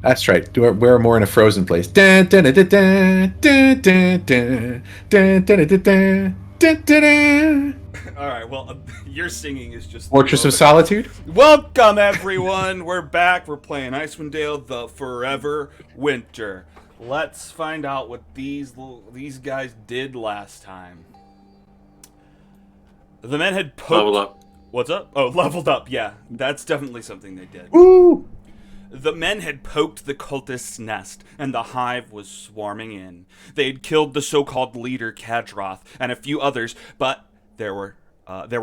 That's right. We're more in a Frozen place. Dun, dun, dun, dun, dun, dun, dun, dun, dun, dun, dun, dun, dun, dun. All right, well, your singing is just the Fortress of moment. Solitude. Welcome, everyone. We're back. We're playing Icewind Dale: The Forever Winter. Let's find out what these guys did last time. The men had Level poked. up. What's up? Oh, leveled up. Yeah, that's definitely something they did. Woo! The men had poked the cultist's nest, and the hive was swarming in. They had killed the so-called leader, Kadroth, and a few others, but there were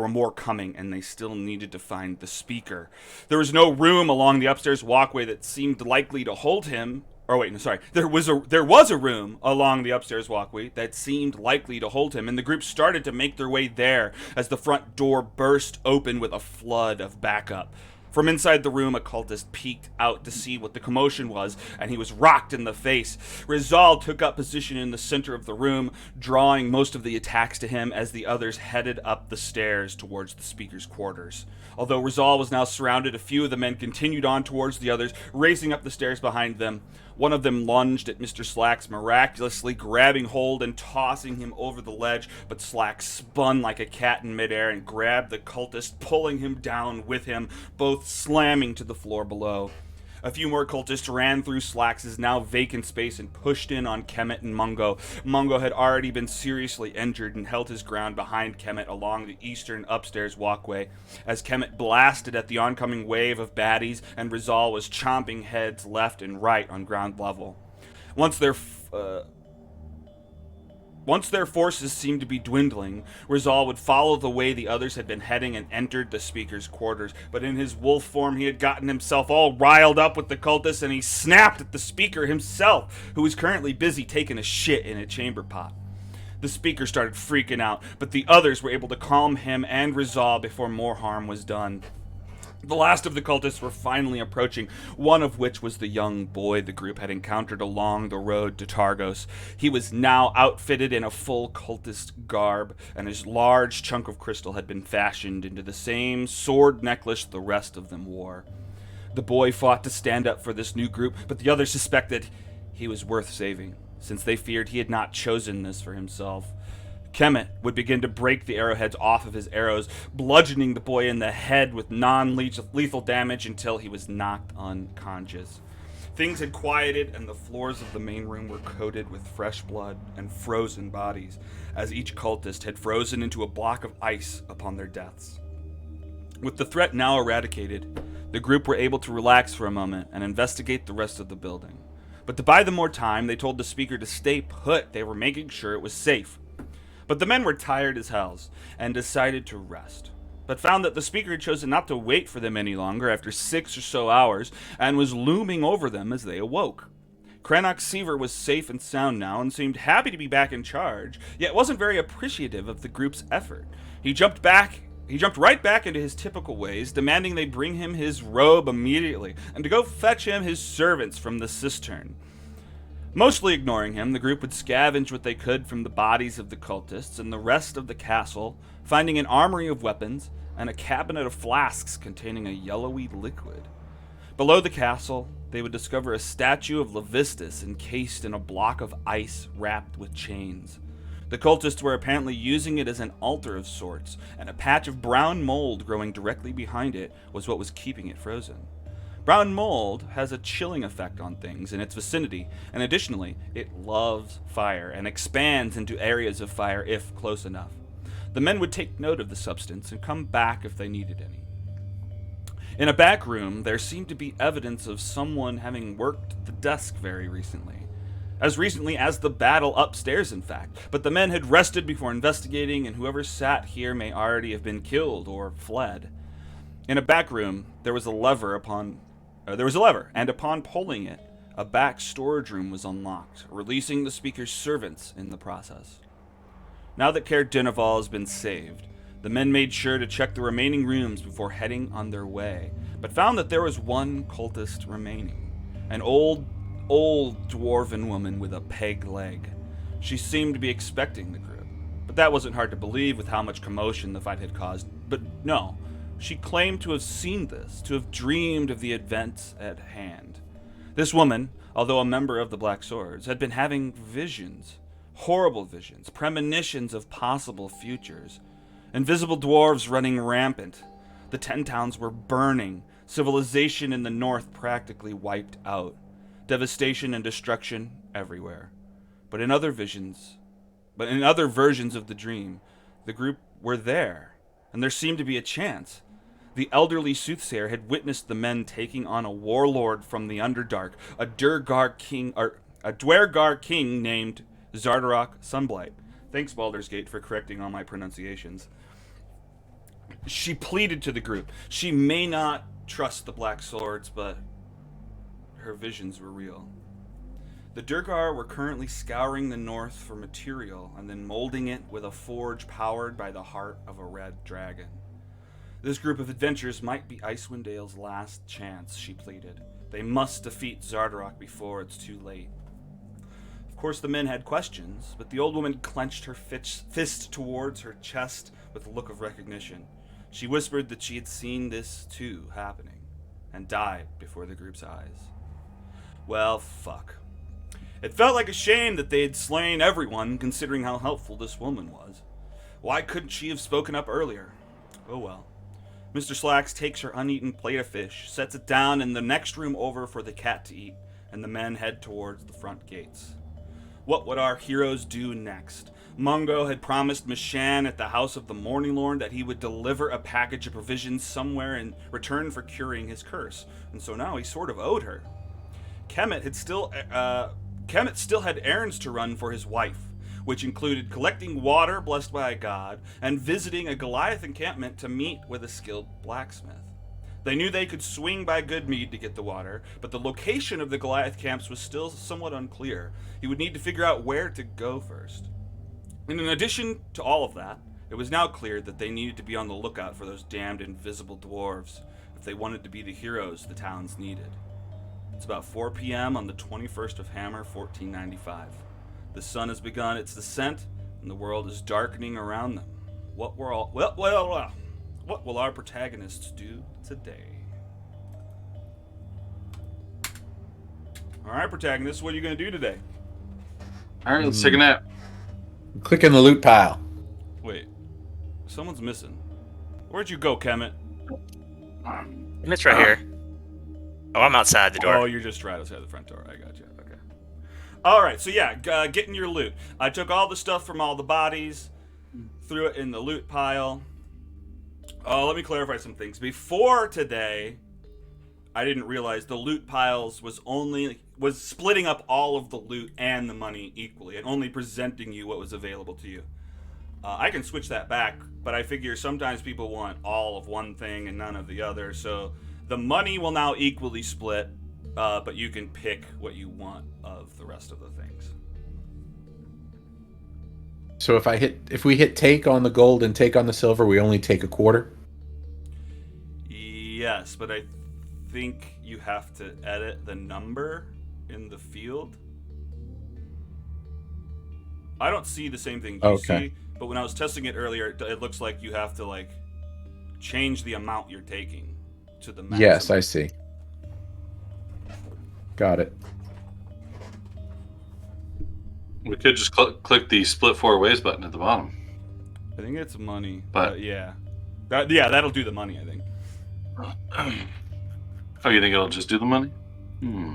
more coming, and they still needed to find the speaker. There was no room along the upstairs walkway that seemed likely to hold him. Or wait, no, sorry. There was a room along the upstairs walkway that seemed likely to hold him, and the group started to make their way there as the front door burst open with a flood of backup. From inside the room, a cultist peeked out to see what the commotion was, and he was rocked in the face. Rizal took up position in the center of the room, drawing most of the attacks to him as the others headed up the stairs towards the speaker's quarters. Although Rizal was now surrounded, a few of the men continued on towards the others, racing up the stairs behind them. One of them lunged at Mr. Slacks, miraculously grabbing hold and tossing him over the ledge, but Slacks spun like a cat in midair and grabbed the cultist, pulling him down with him, both slamming to the floor below. A few more cultists ran through Slacks' now vacant space and pushed in on Kemet and Mungo. Mungo had already been seriously injured and held his ground behind Kemet along the eastern upstairs walkway. As Kemet blasted at the oncoming wave of baddies, and Rizal was chomping heads left and right on ground level. Once their Once their forces seemed to be dwindling, Rizal would follow the way the others had been heading and entered the speaker's quarters. But in his wolf form, he had gotten himself all riled up with the cultists, and he snapped at the speaker himself, who was currently busy taking a shit in a chamber pot. The speaker started freaking out, but the others were able to calm him and Rizal before more harm was done. The last of the cultists were finally approaching, one of which was the young boy the group had encountered along the road to Targos. He was now outfitted in a full cultist garb, and his large chunk of crystal had been fashioned into the same sword necklace the rest of them wore. The boy fought to stand up for this new group, but the others suspected he was worth saving, since they feared he had not chosen this for himself. Kemet would begin to break the arrowheads off of his arrows, bludgeoning the boy in the head with non-lethal damage until he was knocked unconscious. Things had quieted, and the floors of the main room were coated with fresh blood and frozen bodies, as each cultist had frozen into a block of ice upon their deaths. With the threat now eradicated, the group were able to relax for a moment and investigate the rest of the building. But to buy them more time, they told the speaker to stay put. They were making sure it was safe. But the men were tired as hells and decided to rest, but found that the speaker had chosen not to wait for them any longer after 6 or so hours and was looming over them as they awoke. Crannock Seaver was safe and sound now and seemed happy to be back in charge, yet wasn't very appreciative of the group's effort. He jumped right back into his typical ways, demanding they bring him his robe immediately and to go fetch him his servants from the cistern. Mostly ignoring him, the group would scavenge what they could from the bodies of the cultists and the rest of the castle, finding an armory of weapons and a cabinet of flasks containing a yellowy liquid. Below the castle, they would discover a statue of Levistus encased in a block of ice wrapped with chains. The cultists were apparently using it as an altar of sorts, and a patch of brown mold growing directly behind it was what was keeping it frozen. Brown mold has a chilling effect on things in its vicinity, and additionally, it loves fire and expands into areas of fire if close enough. The men would take note of the substance and come back if they needed any. In a back room, there seemed to be evidence of someone having worked the desk very recently. As recently as the battle upstairs, in fact, but the men had rested before investigating, and whoever sat here may already have been killed or fled. In a back room, there was a lever, and upon pulling it, a back storage room was unlocked, releasing the speaker's servants in the process. Now that Caer Dineval has been saved, the men made sure to check the remaining rooms before heading on their way, but found that there was one cultist remaining, an old dwarven woman with a peg leg. She seemed to be expecting the group, but that wasn't hard to believe with how much commotion the fight had caused. But no, she claimed to have seen this, to have dreamed of the events at hand. This woman, although a member of the Black Swords, had been having visions, horrible visions, premonitions of possible futures. Invisible dwarves running rampant. The 10 towns were burning, civilization in the north practically wiped out. Devastation and destruction everywhere. But in other versions of the dream, the group were there, and there seemed to be a chance. The elderly soothsayer had witnessed the men taking on a warlord from the Underdark, a Dwergar king named Zardarok Sunblight. Thanks, Baldur's Gate, for correcting all my pronunciations. She pleaded to the group. She may not trust the Black Swords, but her visions were real. The Durgar were currently scouring the north for material and then molding it with a forge powered by the heart of a red dragon. This group of adventurers might be Icewind Dale's last chance, she pleaded. They must defeat Zardarok before it's too late. Of course, the men had questions, but the old woman clenched her fist towards her chest with a look of recognition. She whispered that she had seen this too happening, and died before the group's eyes. Well, fuck. It felt like a shame that they had slain everyone, considering how helpful this woman was. Why couldn't she have spoken up earlier? Oh well. Mr. Slacks takes her uneaten plate of fish, sets it down in the next room over for the cat to eat, and the men head towards the front gates. What would our heroes do next? Mungo had promised Miss Shan at the house of the Morning Lord that he would deliver a package of provisions somewhere in return for curing his curse, and so now he sort of owed her. Kemet still had errands to run for his wife, which included collecting water blessed by a god and visiting a Goliath encampment to meet with a skilled blacksmith. They knew they could swing by Goodmead to get the water, but the location of the Goliath camps was still somewhat unclear. He would need to figure out where to go first. And in addition to all of that, it was now clear that they needed to be on the lookout for those damned invisible dwarves if they wanted to be the heroes the towns needed. It's about 4 p.m. on the 21st of Hammer, 1495. The sun has begun its descent, and the world is darkening around them. What will our protagonists do today? All right, protagonists, what are you going to do today? All right, let's take a nap. Click in the loot pile. Wait, someone's missing. Where'd you go, Kemet? It's right here. Oh, I'm outside the door. Oh, you're just right outside the front door. I got you. Okay. All right, so yeah, getting your loot. I took all the stuff from all the bodies, threw it in the loot pile. Let me clarify some things. Before today, I didn't realize the loot piles was splitting up all of the loot and the money equally, and only presenting you what was available to you. I can switch that back, but I figure sometimes people want all of one thing and none of the other, so the money will now equally split, but you can pick what you want of the rest of the things. So if we hit take on the gold and take on the silver, we only take a quarter? Yes, but I think you have to edit the number in the field. I don't see the same thing you see, but when I was testing it earlier, it looks like you have to change the amount you're taking to the maximum. Yes, I see. Got it. We could just click the split 4 ways button at the bottom. I think it's money, but yeah. That'll do the money, I think. Oh, you think it'll just do the money?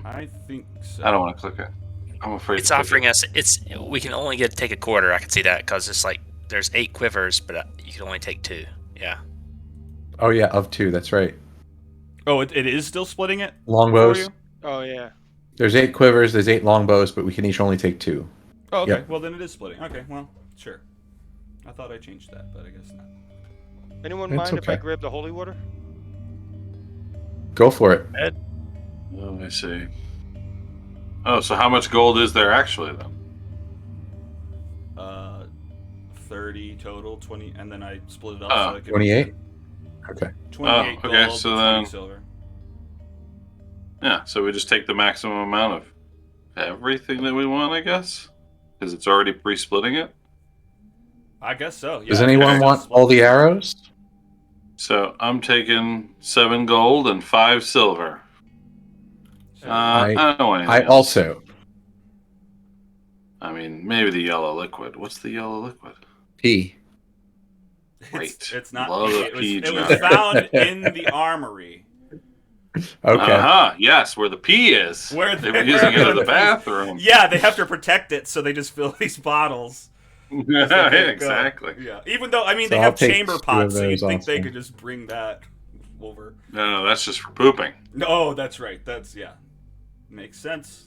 I think so. I don't want to click it. I'm afraid it's offering us. We can only take a quarter. I can see that because it's there's 8 quivers, but you can only take 2. Yeah. Oh yeah, of 2. That's right. Oh, it is still splitting it. Longbows. Oh yeah. There's 8 quivers. There's 8 longbows, but we can each only take 2. Oh, okay. Yep. Well, then it is splitting. Okay. Well, sure. I thought I changed that, but I guess not. Anyone It's mind if I okay. grab the holy water? Go for it. Oh, I see. Oh, so how much gold is there actually then? 30 total, 20, and then I split it up. Oh, so I could 28? Okay. 28 Oh, okay, gold, so 20 then- silver. Yeah, so we just take the maximum amount of everything that we want, I guess? Because it's already pre-splitting it? I guess so. Yeah. Does anyone want all the arrows? So I'm taking 7 gold and 5 silver. I don't know anything I else. also I mean, maybe the yellow liquid. What's the yellow liquid? pee. Great. It's not Love pee. a pee It was jug. found in the armory. Okay. Yes, where the pee is. Where They were using it as a bathroom. Yeah, they have to protect it, so they just fill these bottles. Just Yeah, like, "Here you go." exactly. Yeah, even though I mean So they I'll have take chamber 2 pots, of so you'd those think they also. could just bring that over. No, that's just for pooping. No, that's right. That's makes sense.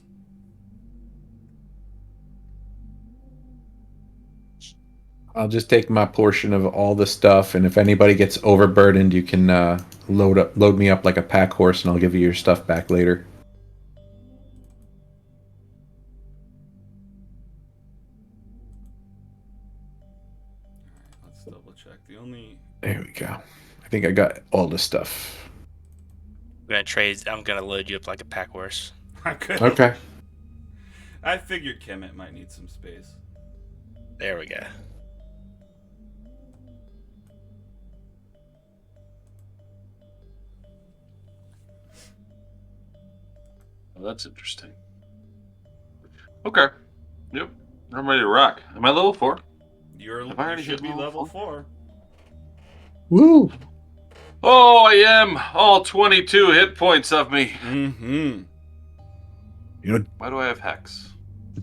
I'll just take my portion of all the stuff, and if anybody gets overburdened, you can load me up like a pack horse, and I'll give you your stuff back later. Let's double check. The only There we go. I think I got all the stuff. I'm gonna load you up like a pack horse. Okay. I figured Kemet might need some space. There we go. Well, that's interesting. Okay. Yep. I'm ready to rock. Am I level 4? You Have I already should hit be level level 4. Woo! Oh, I am. All 22 hit points of me. Mm-hmm. You know, Why do I have Hex?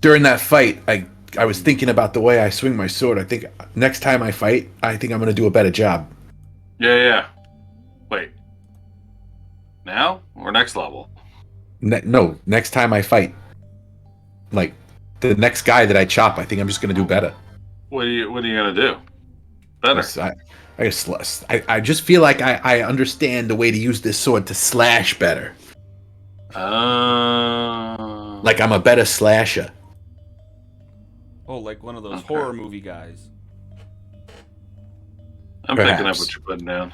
during that fight, I was thinking about the way I swing my sword. I think next time I fight, I think I'm gonna do a better job. Yeah. Wait. Now? Or next level? No, next time I fight, like the next guy that I chop, I think I'm just gonna do better. What are you gonna do? Better. I just feel like I understand the way to use this sword to slash better. Like I'm a better slasher. Oh, like one of those Okay. horror movie guys. I'm picking up Perhaps. what you're putting down.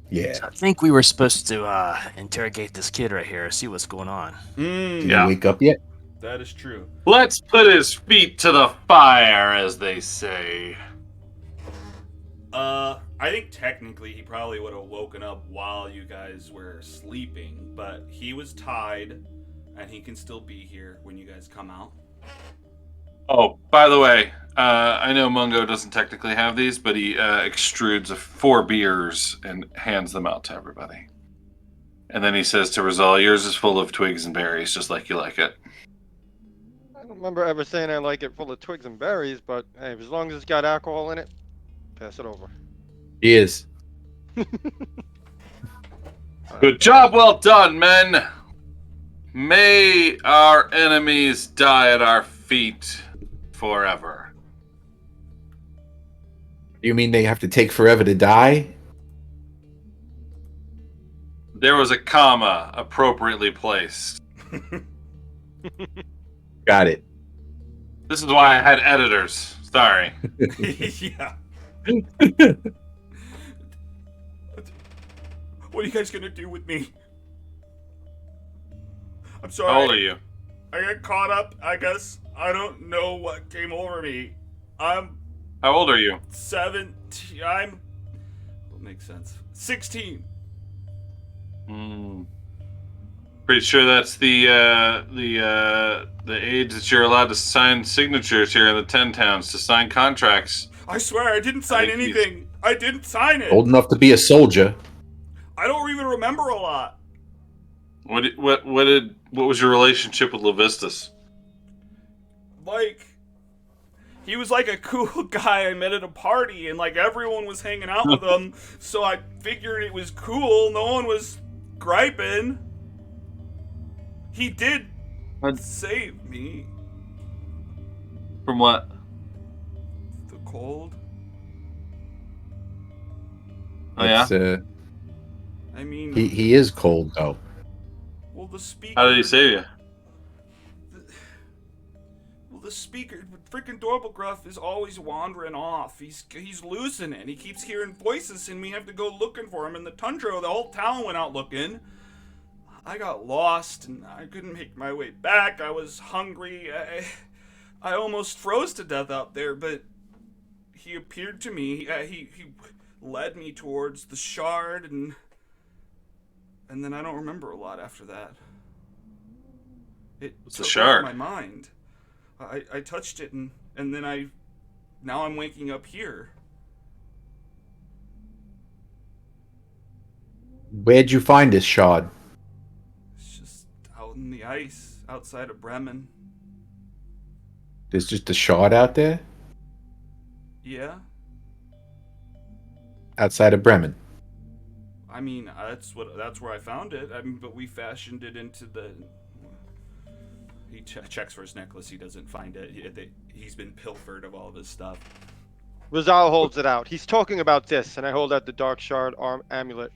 Yeah. I think we were supposed to interrogate this kid right here, see what's going on. Did Yeah. you wake up yet? That is true. Let's put his feet to the fire, as they say. I think technically he probably would have woken up while you guys were sleeping, but he was tied, and he can still be here when you guys come out. Oh, by the way, I know Mungo doesn't technically have these, but he extrudes 4 beers and hands them out to everybody. And then he says to Rizal, yours is full of twigs and berries, just like you like it. I don't remember ever saying I like it full of twigs and berries, but hey, as long as it's got alcohol in it, pass it over. He is. Good job, well done, men. May our enemies die at our feet forever. You mean they have to take forever to die? There was a comma appropriately placed. Got it. This is why I had editors. Sorry. Yeah. What are you guys gonna do with me? I'm sorry. How old are you? I got caught up, I guess. I don't know what came over me. I'm How old are you? 17. What makes sense? 16. Pretty sure that's the age that you're allowed to sign signatures here in the 10 towns to sign contracts. I swear I didn't sign think he's- anything. I didn't sign it. Old enough to be a soldier. I don't even remember a lot. What was your relationship with Levistus? Like, he was like a cool guy I met at a party, and like everyone was hanging out with him, so I figured it was cool. No one was griping. He did save me. From what? The cold. Oh yeah. It's, I mean, he is cold though. well, the speaker. How did he save you? Well, the speaker, freaking Dorblegruff is always wandering off. He's losing it. He keeps hearing voices, and we have to go looking for him in the tundra. The whole town went out looking. I got lost, and I couldn't make my way back. I was hungry. I almost froze to death out there, but he appeared to me. He led me towards the shard, and then I don't remember a lot after that. It It's a took shard. over my mind. I touched it and then now I'm waking up here. Where'd you find this shard? It's just out in the ice outside of Bremen. There's just a shard out there Yeah. outside of Bremen. I mean, that's where I found it. I mean, but we fashioned it into the. He checks for his necklace. He doesn't find it. He's been pilfered of all of his stuff. Rizal holds it out. He's talking about this, and I hold out the dark shard arm amulet.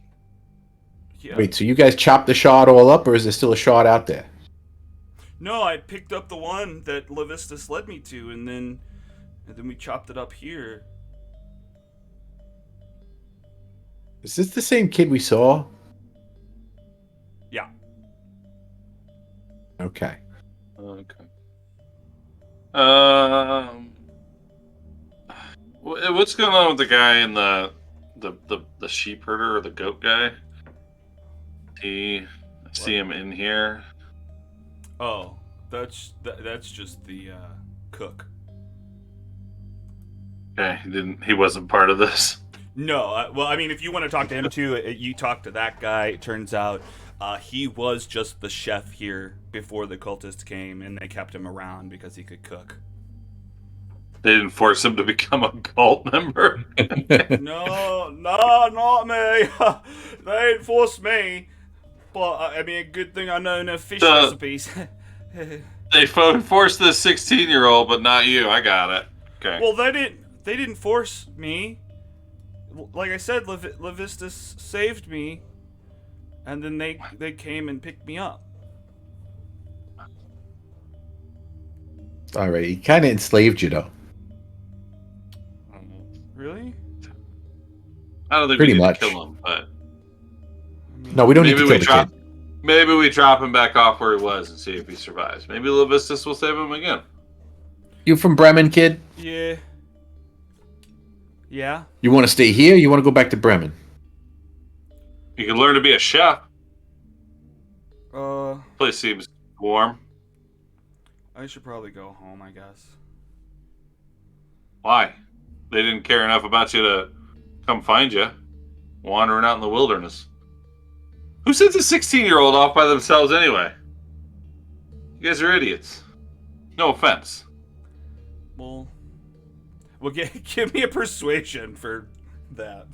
Yeah. Wait, so you guys chopped the shard all up, or is there still a shard out there? No, I picked up the one that Levistus led me to, and then we chopped it up here. Is this the same kid we saw? Yeah. Okay. Okay. What's going on with the guy in the sheep herder or the goat guy? I see him in here. Oh, that's just the cook. Okay, he wasn't part of this. No, well, I mean, if you want to talk to him too, you talk to that guy. It turns out he was just the chef here before the cultists came, and they kept him around because he could cook. They didn't force him to become a cult member. No, not me. They didn't force me. But I mean, a good thing I know no fish recipes. They forced this 16-year-old, but not you. I got it. Okay. Well, they didn't force me. Like I said, Levistus saved me, and then they came and picked me up. All right, he kind of enslaved you, though. Really? I don't think Pretty we need much. to kill him, but No, we don't need maybe to we kill the drop. kid. Maybe we drop him back off where he was and see if he survives. Maybe Levistus will save him again. You from Bremen, kid? Yeah. Yeah. You want to stay here? Or you want to go back to Bremen? You can learn to be a chef. Uh, Place seems warm. I should probably go home, I guess. Why? They didn't care enough about you to come find you, wandering out in the wilderness. Who sends a 16-year-old off by themselves anyway? You guys are idiots. No offense. Well, give me a persuasion for that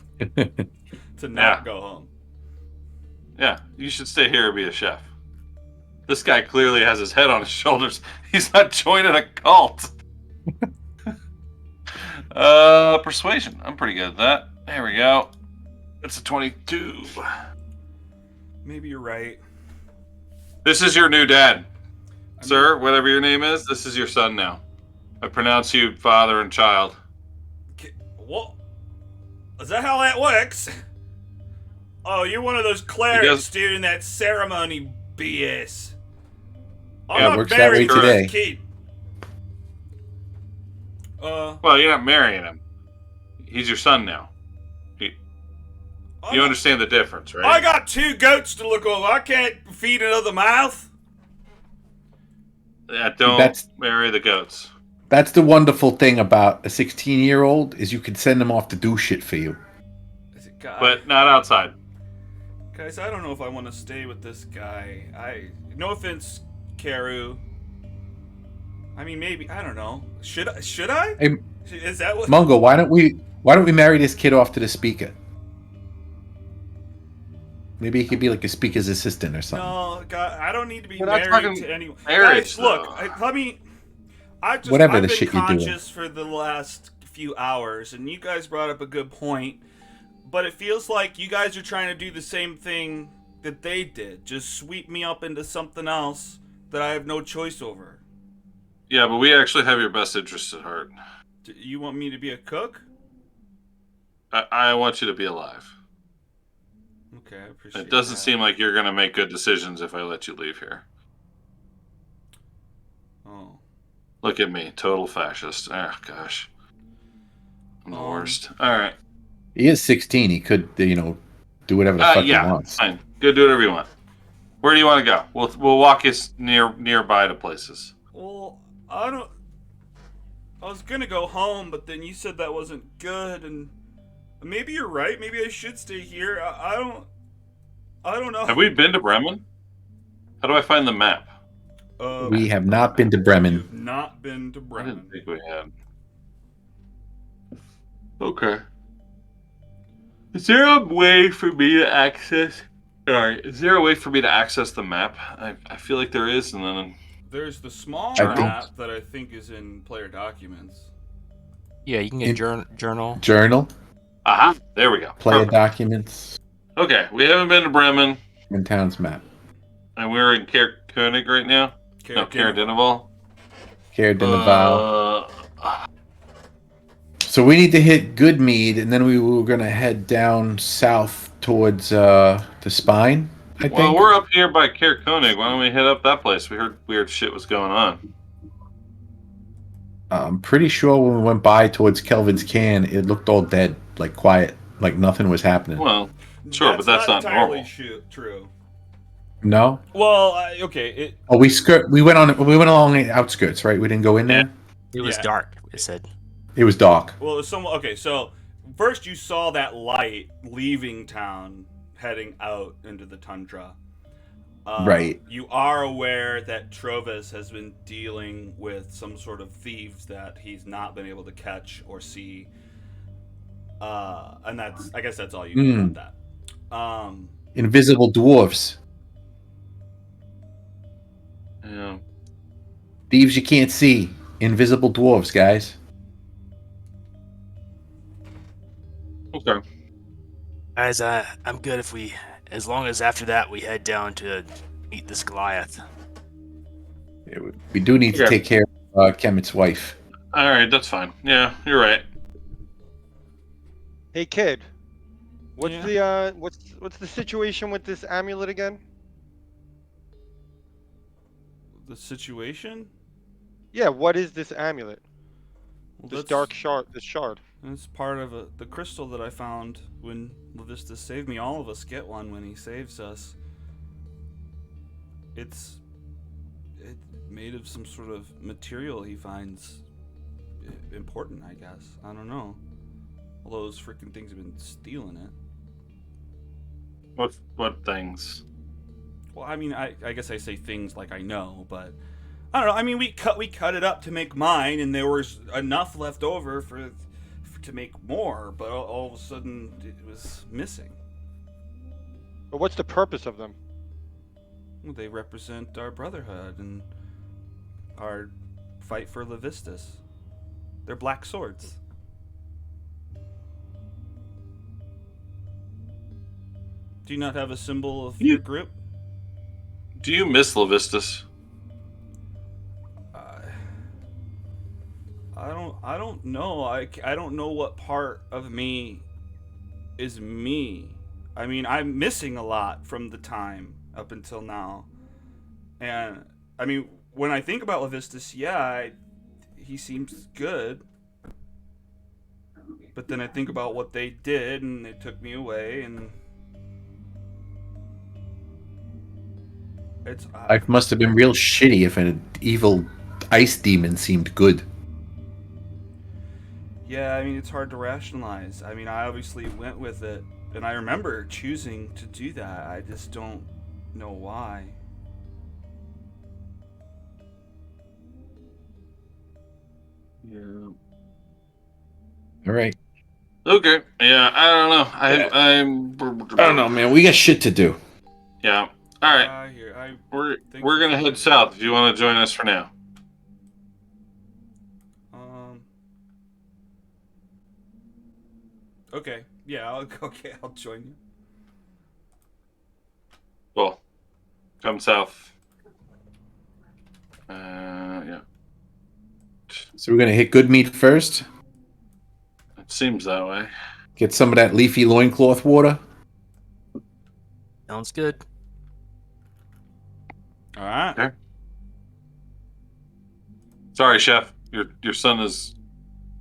to not go home. Yeah, you should stay here and be a chef. This guy clearly has his head on his shoulders. He's not joining a cult. Persuasion. I'm pretty good at that. There we go. It's a 22. Maybe you're right. This is your new dad. Sir, whatever your name is, this is your son now. I pronounce you father and child. What? Is that how that works? Oh, you're one of those clerics doing that ceremony BS. I'm Yeah, it not works that married way to today. this kid. Well, you're not marrying him. He's your son now. You understand the difference, right? I got 2 goats to look over. I can't feed another mouth. Yeah, don't That's- marry the goats. That's the wonderful thing about a 16-year-old is you can send them off to do shit for you. But not outside. Guys, I don't know if I want to stay with this guy. No offense, Karu. I mean, maybe, I don't know. Should I? Hey, Is that what? Mungo, why don't we marry this kid off to the speaker? Maybe he could be like a speaker's assistant or something. No, God, I don't need to be We're not married talking to anyone. marriage, Guys, look, though. I've Whatever the been shit you're doing. conscious for the last few hours, and you guys brought up a good point. But it feels like you guys are trying to do the same thing that they did. Just sweep me up into something else that I have no choice over. Yeah, but we actually have your best interests at heart. You want me to be a cook? I want you to be alive. Okay, I appreciate It doesn't that. seem like you're going to make good decisions if I let you leave here. Oh. Look at me, total fascist. Oh, gosh. I'm the Um, worst. All right. He is 16. He could, do whatever the fuck he Yeah, wants. fine. Go do whatever you want. Where do you want to go? We'll walk you nearby to places. Well, I don't. I was gonna go home, but then you said that wasn't good, and maybe you're right. Maybe I should stay here. I don't. I don't know. Have we been to Bremen? How do I find the map? We have not been to Bremen. You've not been to I Bremen. didn't think we had. Okay. Is there a way for me to access? All right. Is there a way for me to access the map? I feel like there is, and then There's the small I think- map that I think is in player documents. Yeah, you can get journal. Journal, aha, there we go. player Perfect. documents, Okay, we haven't been to Bremen, and town's map. and we're in Koenig right now. No, Karadinoval. Care Dinaval. Uh, So we need to hit Goodmead, and then we were gonna head down south towards the Spine. I think. well, we're up here by Kaer Koenig. Why don't we hit up that place? We heard weird shit was going on. I'm pretty sure when we went by towards Kelvin's Can, it looked all dead, like quiet, like nothing was happening. Well, sure, but that's not entirely normal. true. No. Well, okay. Oh, we went along the outskirts, right? We didn't go in there. It was Yeah. dark. It said. It was dark. Well, it was okay. So first you saw that light leaving town, heading out into the tundra. Right. You are aware that Trovis has been dealing with some sort of thieves that he's not been able to catch or see. And I guess that's all you know about that. Invisible dwarves. Yeah. Thieves you can't see. Invisible dwarves, guys. Okay. Guys, I'm good if we, as long as after that we head down to meet this Goliath. We do need to Okay. take care of Kemet's wife. All right, that's fine. Yeah, you're right. Hey kid, what's Yeah? the what's the situation with this amulet again? The situation? Yeah, what is this amulet? Well, This dark shard, this shard. That's part of the crystal that I found when Levistus saved me. All of us get one when he saves us. It's made of some sort of material he finds important, I guess. I don't know. All those freaking things have been stealing it. What things? Well, I mean, I guess I say things like I know, but I don't know. I mean, we cut it up to make mine, and there was enough left over to make more, but all of a sudden it was missing. But what's the purpose of them? Well, they represent our brotherhood and our fight for Levistus. They're black swords. Do you not have a symbol of your group? Do you miss Levistus? I don't know. I don't know what part of me is me. I mean, I'm missing a lot from the time up until now. And I mean, when I think about Levistus, yeah, he seems good. But then I think about what they did, and they took me away, and it's Life must have been real shitty if an evil ice demon seemed good. yeah. I mean, it's hard to rationalize. I mean, I obviously went with it, and I remember choosing to do that. I just don't know why. Yeah. All right. Okay. Yeah, I don't know. I don't know, man. We got shit to do. Yeah. All right. We're gonna head south. If you want to join us for now. Okay. Yeah. I'll join you. Cool. Come south. Yeah. So we're gonna hit Goodmead first. It seems that way. Get some of that leafy loincloth water. Sounds good. All right. Okay. Sorry, Chef. Your son has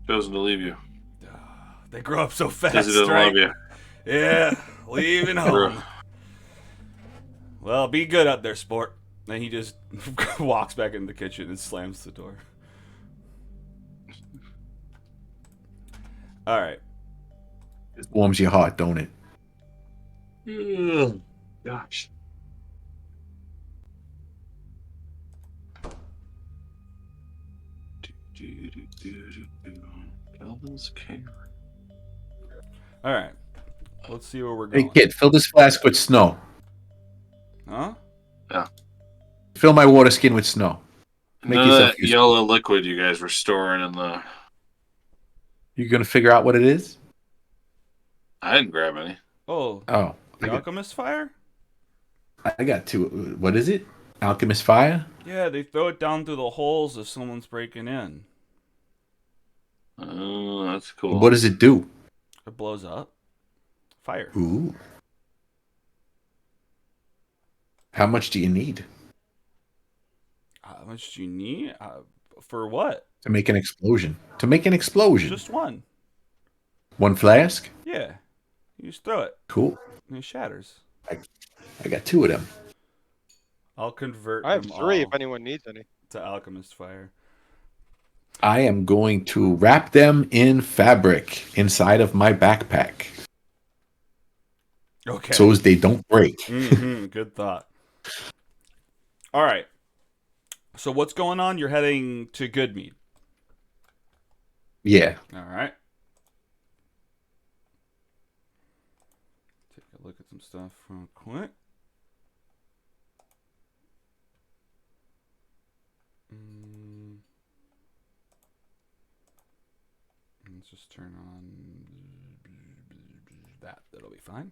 chosen to leave you. They grow up so fast, Because he doesn't right? love you. Yeah, leaving home. Well, be good up there, sport. And he just walks back in the kitchen and slams the door. All right. It warms your heart, don't it? Gosh. Kelvin's care. All right. Let's see where we're Hey, going. kid, fill this flask with snow. Huh? Fill my water skin with snow. Make None of yourself that useful. yellow liquid you guys were storing in the. You gonna figure out what it is? I didn't grab any. Oh, Oh, the alchemist fire? I got two. What is it? Alchemist fire? Yeah, they throw it down through the holes if someone's breaking in. Oh, that's cool. What does it do? It blows up. Fire. Ooh. How much do you need How much do you need? For what? to make an explosion? To make an explosion? Just one. One flask? Yeah. You just throw it. Cool. And it shatters. I got two of them. I'll convert I have them 3 all if anyone needs any. to alchemist fire. I am going to wrap them in fabric inside of my backpack Okay. so as they don't break. Good thought. All right. So what's going on? You're heading to Goodmead. Yeah. All right. Take a look at some stuff real quick. Let's just turn on that. That'll be fine.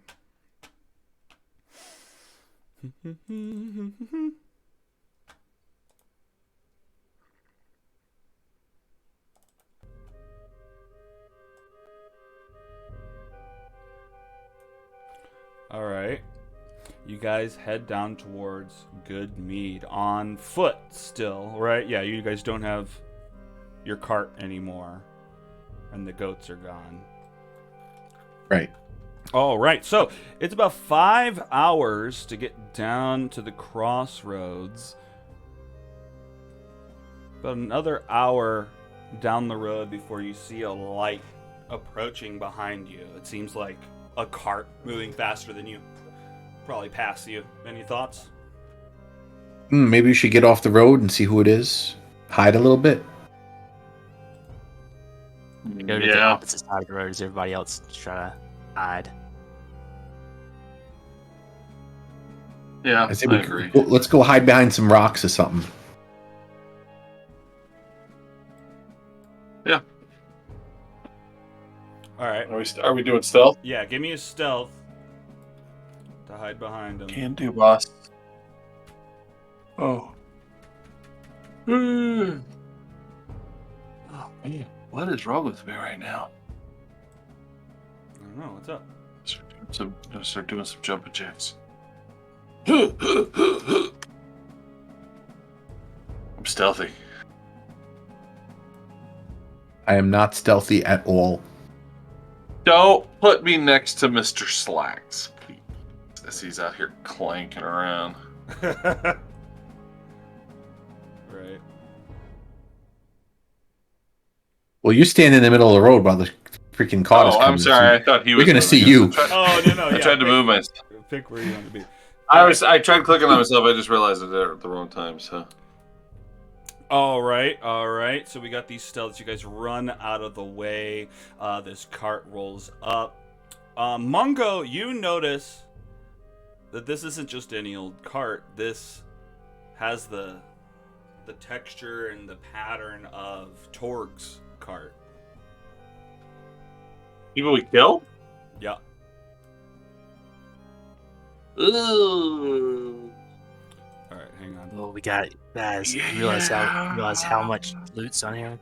All right. You guys head down towards Goodmead on foot still, right? Yeah, you guys don't have your cart anymore. And the goats are gone. Right. All right. So it's about 5 hours to get down to the crossroads. About another hour down the road before you see a light approaching behind you. It seems like a cart moving faster than you. Probably past you. Any thoughts? Maybe we should get off the road and see who it is. Hide a little bit. Go to the opposite side of the road as everybody else try to hide. Yeah, I say I agree. let's go hide behind some rocks or something. Yeah. All right. Are we doing stealth? Yeah, give me a stealth to hide behind them. Can do, boss. Oh. Oh man, what is wrong with me right now? I don't know. What's up? Start doing some jumping jacks. I'm stealthy. I am not stealthy at all. Don't put me next to Mr. Slacks, please. As he's out here clanking around. Right. Well, you stand in the middle of the road while the freaking car is Oh, coming. I'm sorry. I thought he was. We're gonna see moving. you. Oh no, I tried to move myself. Pick where you want to be. I tried clicking on myself. I just realized I did it at the wrong time. So. All right. So we got these stealths. You guys run out of the way. This cart rolls up. Mungo, you notice that this isn't just any old cart. This has the texture and the pattern of Torg's cart. People we kill? Yeah. Ooh. All right, hang on. Well, we got guys. Yeah. Realize how much loot's on here.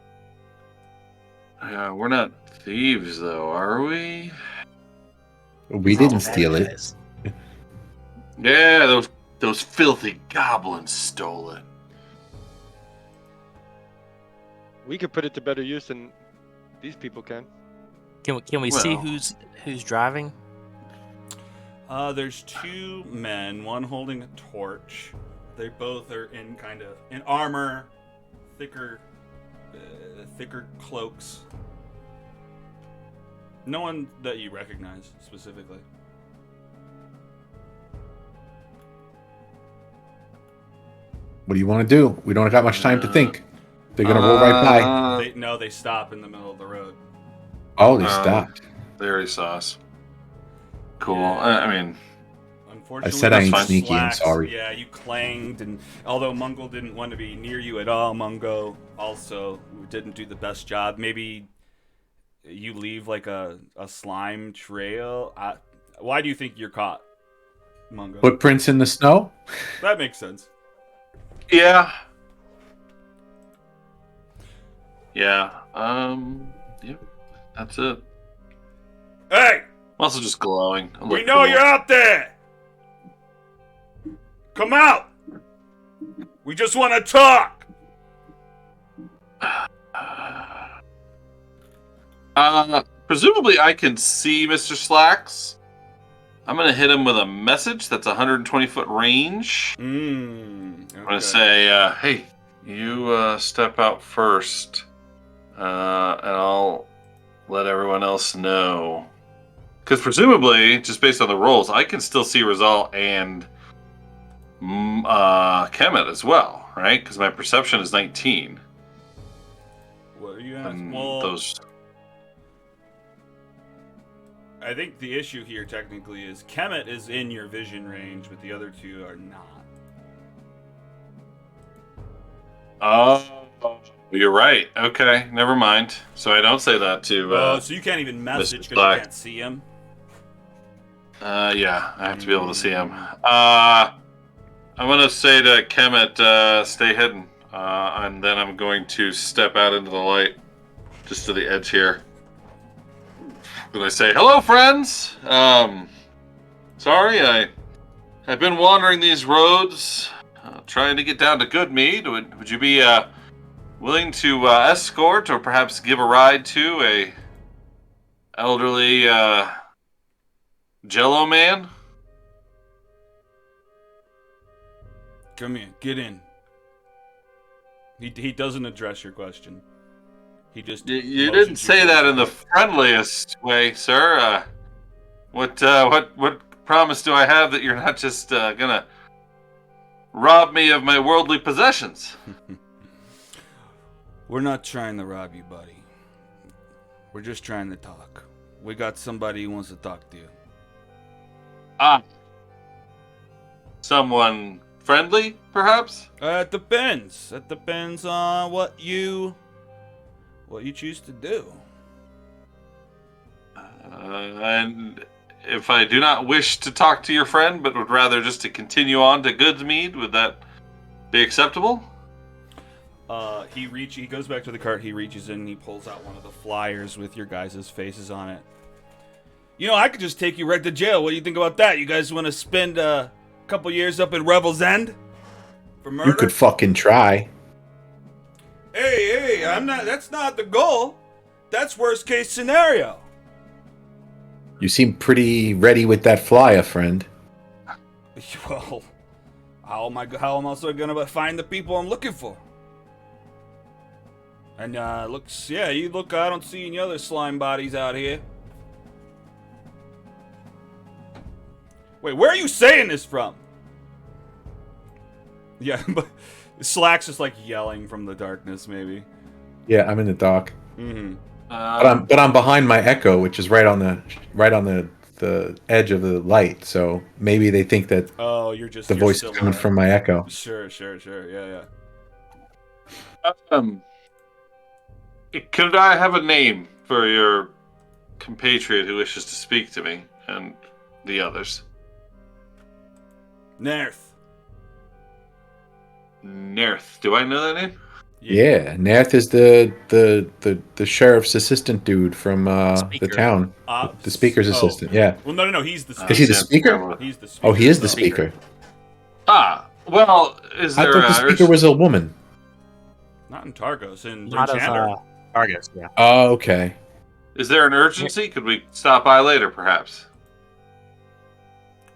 Yeah, we're not thieves though, are we? We Oh, didn't steal it. guys. Yeah, those filthy goblins stole it. We could put it to better use than these people can. Can we see Well. who's driving? There's two men, one holding a torch. They both are in armor, thicker cloaks. No one that you recognize specifically. What do you want to do? We don't got much time to think. They're gonna roll right by. They stop in the middle of the road. Oh, they stopped. They already saw us. Cool. Yeah. I mean, Unfortunately, I said I ain't fine. sneaky and sorry. Yeah, you clanged, and although Mungo didn't want to be near you at all, Mungo also didn't do the best job. Maybe you leave like a slime trail. Why do you think you're caught, Mungo? Footprints in the snow. That makes sense. yeah. Yeah. Yep. That's it. Hey, I'm also just glowing. I we look know cool. you're out there. Come out. We just want to talk. Presumably I can see Mr. Slacks. I'm gonna hit him with a message that's 120-foot range. Okay. I'm gonna say, hey, you step out first, and I'll let everyone else know. Because presumably, just based on the rolls, I can still see Rizal and Kemet as well, right? Because my perception is 19. What are you And asking? Well, those. I think the issue here technically is Kemet is in your vision range, but the other two are not. Oh, you're right. Okay, never mind. So I don't say that to. So you can't even message Mr. because Black. you can't see him. Yeah, I have to be able to see him. I'm gonna say to Kemet, stay hidden, and then I'm going to step out into the light, just to the edge here. And I say, "Hello, friends. Sorry, I've been wandering these roads, trying to get down to Goodmead. Would you be willing to escort or perhaps give a ride to a elderly Jello man?" Come here, get in. He doesn't address your question. He just You motions didn't you say towards that the in the door. friendliest way, sir. What promise do I have that you're not just gonna rob me of my worldly possessions? We're not trying to rob you, buddy. We're just trying to talk. We got somebody who wants to talk to you. Ah, someone friendly, perhaps? It depends. It depends on what you choose to do. And if I do not wish to talk to your friend, but would rather just to continue on to Goodsmead, would that be acceptable? He goes back to the cart, he reaches in and he pulls out one of the flyers with your guys' faces on it. You know, I could just take you right to jail. What do you think about that? You guys want to spend a couple years up in Revel's End for murder? You could fucking try. Hey, that's not the goal. That's worst case scenario. You seem pretty ready with that flyer, friend. Well, how am I also gonna find the people I'm looking for? And I don't see any other slime bodies out here. Wait, where are you saying this from? Yeah, but Slack's just like yelling from the darkness, maybe. Yeah, I'm in the dock, Mm-hmm. but I'm behind my echo, which is right on the edge of the light. So maybe they think that Oh, the voice is coming from my echo. Sure. Yeah. Could I have a name for your compatriot who wishes to speak to me and the others? Nerth. Nerth. Do I know that name? Yeah, Nath is the sheriff's assistant dude from the Speaker. town. The speaker's assistant. Yeah. Well, no, he's the speaker. Is he the speaker? He's the speaker. Oh, he is the Speaker. speaker. Well, is I there thought the speaker was a woman. Not in Targos, in Not of Chandler. Argus, yeah. Oh, okay. Is there an urgency? Could we stop by later, perhaps?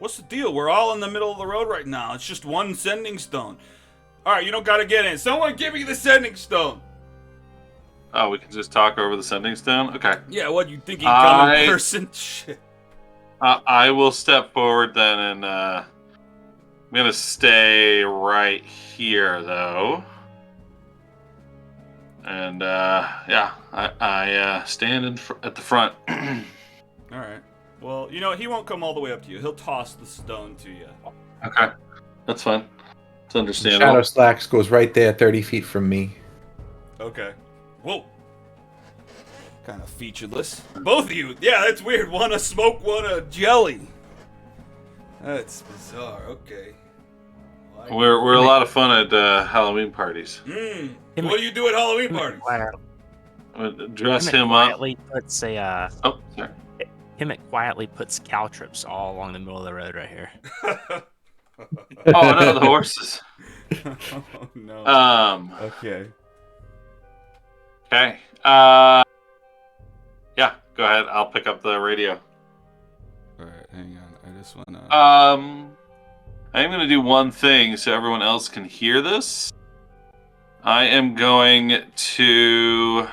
What's the deal? We're all in the middle of the road right now. It's just one sending stone. All right, you don't gotta get in. Someone give me the sending stone. Oh, we can just talk over the sending stone? Okay. Yeah, what, you think you can come in person? Shit. I will step forward then, and I'm going to stay right here, though. And, yeah, I stand at the front. All right. Well, you know what? He won't come all the way up to you. He'll toss the stone to you. Okay. That's fine. It's Shadow understandable. Slacks goes right there, 30 feet from me. Okay. Whoa. Kind of featureless. Both of you. Yeah, that's weird. One a smoke, one a jelly. That's bizarre. Okay. Well, We're a lot of fun at Halloween parties. What do you do at Halloween parties? Dress him up. Quietly puts a Oh, sorry. Himmet quietly puts cow trips all along the middle of the road right here. Oh, no, the horses. Oh, no. Okay. Okay. Yeah, go ahead. I'll pick up the radio. All right, hang on. I just want to... I'm going to do one thing so everyone else can hear this. I am going to